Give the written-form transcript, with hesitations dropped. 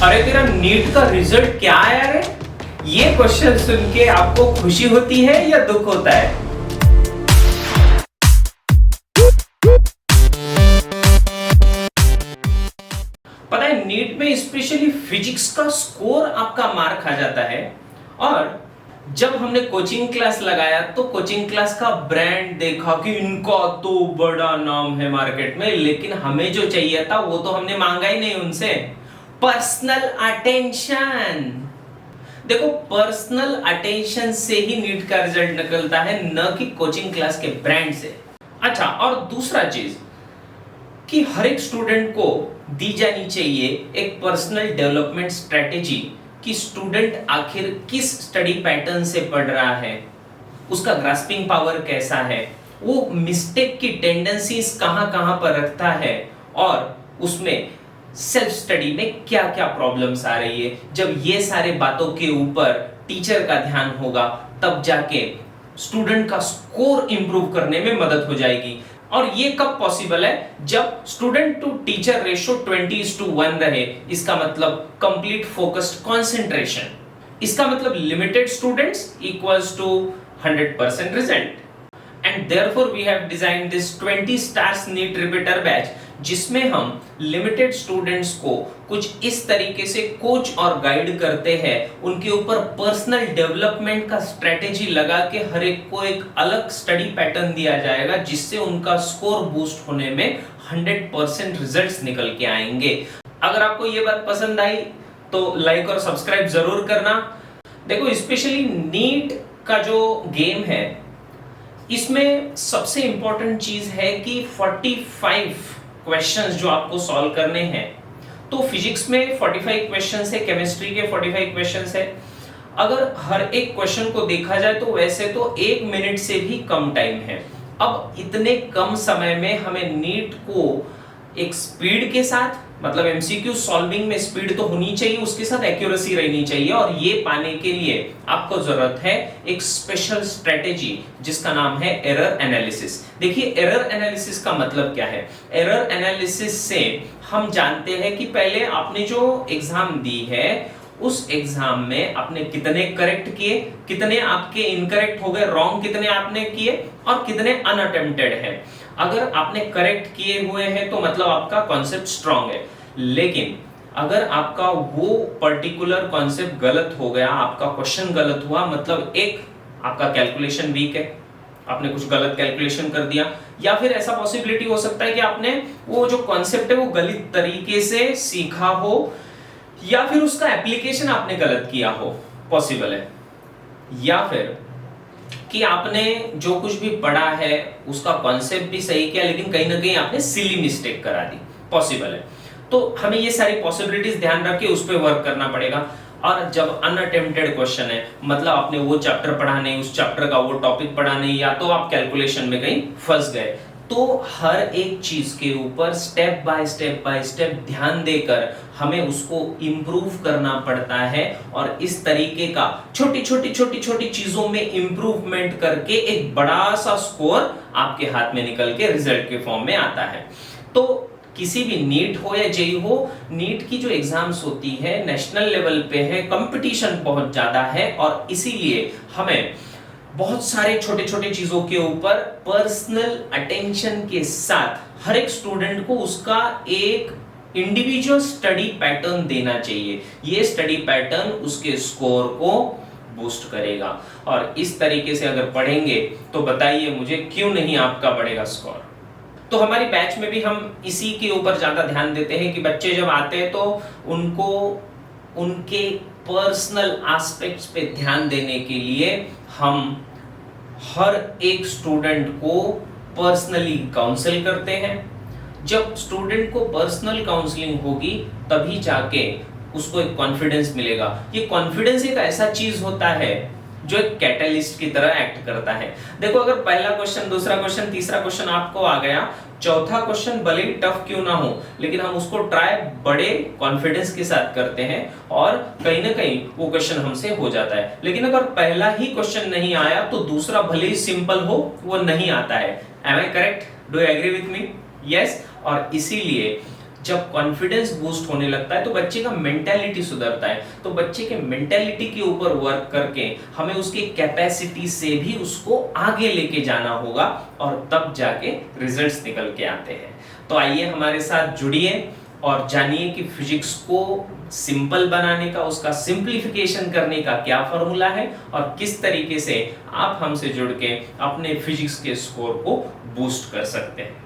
अरे तेरा नीट का रिजल्ट क्या आया रे? ये क्वेश्चन सुन के आपको खुशी होती है या दुख होता है? पता है नीट में स्पेशली फिजिक्स का स्कोर आपका मार खा जाता है। और जब हमने कोचिंग क्लास लगाया तो कोचिंग क्लास का ब्रांड देखा कि इनका तो बड़ा नाम है मार्केट में, लेकिन हमें जो चाहिए था वो तो हमने मांगा ही नहीं उनसे। Personal attention. देखो, पर्सनल अटेंशन से ही नीट का रिजल्ट निकलता है, न कि कोचिंग क्लास के ब्रांड से। अच्छा, और दूसरा चीज कि हर एक स्टूडेंट को दी जानी चाहिए एक पर्सनल डेवलपमेंट स्ट्रेटेजी कि स्टूडेंट आखिर किस स्टडी पैटर्न से पढ़ रहा है, उसका ग्रास्पिंग पावर कैसा है, वो मिस्टेक की टेंडेंसीज कहां-कहां पर रखता है और उसमें सेल्फ स्टडी में क्या क्या प्रॉब्लम्स आ रही है। जब ये सारे बातों के ऊपर टीचर का ध्यान होगा तब जाके स्टूडेंट का स्कोर इंप्रूव करने में मदद हो जाएगी। और ये कब पॉसिबल है? जब स्टूडेंट टू टीचर रेशियो 20:1 रहे। इसका मतलब कंप्लीट फोकस्ड कंसंट्रेशन। इसका मतलब लिमिटेड स्टूडेंट्स इक्वल्स टू 100% रिजल्ट। And therefore we have designed this 20 stars NEET repeater batch, जिसमें हम लिमिटेड स्टूडेंट्स को कुछ इस तरीके से कोच और गाइड करते हैं, उनके ऊपर पर्सनल डेवलपमेंट का स्ट्रेटेजी लगा के हर एक को एक अलग स्टडी पैटर्न दिया जाएगा, जिससे उनका स्कोर बूस्ट होने में 100% रिजल्ट्स निकल के आएंगे। अगर आपको ये बात पसंद आई तो लाइक और सब्सक्राइब जरूर करना। देखो, स्पेशली नीट का जो गेम है इसमें सबसे इंपॉर्टेंट चीज है कि 45 क्वेश्चंस जो आपको सॉल्व करने हैं। तो फिजिक्स में 45 क्वेश्चंस है, केमिस्ट्री के 45 क्वेश्चंस है। अगर हर एक क्वेश्चन को देखा जाए तो वैसे तो 1 मिनट से भी कम टाइम है। अब इतने कम समय में हमें नीट को एक स्पीड के साथ, मतलब एमसीक्यू सॉल्विंग में स्पीड तो होनी चाहिए, उसके साथ एक्यूरेसी रहनी चाहिए, और ये पाने के लिए आपको जरूरत है एक स्पेशल स्ट्रेटेजी जिसका नाम है एरर एनालिसिस। देखिए, एरर एनालिसिस का मतलब क्या है? एरर एनालिसिस से हम जानते हैं कि पहले आपने जो एग्जाम दी है उस एग्जाम में आपने कितने करेक्ट किए, कितने आपके इनकरेक्ट हो गए, रॉन्ग कितने आपने किए और कितने अनअटेम्प्टेड है। अगर आपने करेक्ट किए हुए हैं तो मतलब आपका कॉन्सेप्ट स्ट्रांग है, लेकिन अगर आपका वो पर्टिकुलर कॉन्सेप्ट गलत हो गया, आपका क्वेश्चन गलत हुआ, मतलब एक आपका कैलकुलेशन वीक है, आपने कुछ गलत कैलकुलेशन कर दिया, या फिर ऐसा पॉसिबिलिटी हो सकता है कि आपने वो जो कॉन्सेप्ट है वो गलत तरीके से सीखा हो, या फिर उसका एप्लीकेशन आपने गलत किया हो, पॉसिबल है, या फिर कि आपने जो कुछ भी पढ़ा है उसका कॉन्सेप्ट भी सही किया लेकिन कहीं ना कहीं आपने सिली मिस्टेक करा दी, पॉसिबल है। तो हमें ये सारी पॉसिबिलिटीज ध्यान रख के उस पर वर्क करना पड़ेगा। और जब अनअटेम्प्टेड क्वेश्चन है, मतलब आपने वो चैप्टर पढ़ा नहीं, उस चैप्टर का वो टॉपिक पढ़ा नहीं, या तो आप कैलकुलेशन में कहीं फंस गए, तो हर एक चीज के ऊपर स्टेप बाय स्टेप ध्यान देकर हमें उसको इंप्रूव करना पड़ता है। और इस तरीके का छोटी छोटी चीजों में इंप्रूवमेंट करके एक बड़ा सा स्कोर आपके हाथ में निकल के रिजल्ट के फॉर्म में आता है। तो किसी भी नीट हो या जेईई हो, नीट की जो एग्जाम्स होती है नेशनल लेवल पे है, कंपटीशन बहुत ज्यादा है, और इसीलिए हमें बहुत सारे छोटे छोटे चीजों के ऊपर पर्सनल अटेंशन के साथ हर एक स्टूडेंट को उसका एक इंडिविजुअल स्टडी पैटर्न देना चाहिए। ये स्टडी पैटर्न उसके स्कोर को बूस्ट करेगा, और इस तरीके से अगर पढ़ेंगे तो बताइए मुझे क्यों नहीं आपका बढ़ेगा स्कोर। तो हमारी बैच में भी हम इसी के ऊपर ज्यादा ध्यान देते हैं कि बच्चे जब आते हैं तो उनको उनके पर्सनल एस्पेक्ट्स पे ध्यान देने के लिए हम हर एक स्टूडेंट को पर्सनली काउंसिल करते हैं। जब स्टूडेंट को पर्सनल काउंसलिंग होगी तभी जाके उसको एक कॉन्फिडेंस मिलेगा। ये कॉन्फिडेंस एक ऐसा चीज होता है जो एक कैटलिस्ट की तरह एक्ट करता है। देखो, अगर पहला क्वेश्चन, दूसरा क्वेश्चन, तीसरा क्वेश्चन आपको आ गया, चौथा क्वेश्चन भले ही टफ क्यों ना हो, लेकिन हम उसको ट्राई बड़े कॉन्फिडेंस के साथ करते हैं और कहीं ना कहीं वो क्वेश्चन हमसे हो जाता है। लेकिन अगर पहला ही क्वेश्चन नहीं आया तो दूसरा भले ही सिंपल हो वो नहीं आता है। Am I correct? Do you agree with me? Yes. और इसीलिए जब कॉन्फिडेंस बूस्ट होने लगता है तो बच्चे का मेंटेलिटी सुधरता है। तो बच्चे के मेंटेलिटी के ऊपर वर्क करके हमें उसकी कैपेसिटी से भी उसको आगे लेके जाना होगा और तब जाके रिजल्ट्स निकल के आते हैं। तो आइए हमारे साथ जुड़िए और जानिए कि फिजिक्स को सिंपल बनाने का, उसका सिंप्लीफिकेशन करने का क्या फॉर्मूला है और किस तरीके से आप हमसे जुड़ के अपने फिजिक्स के स्कोर को बूस्ट कर सकते हैं।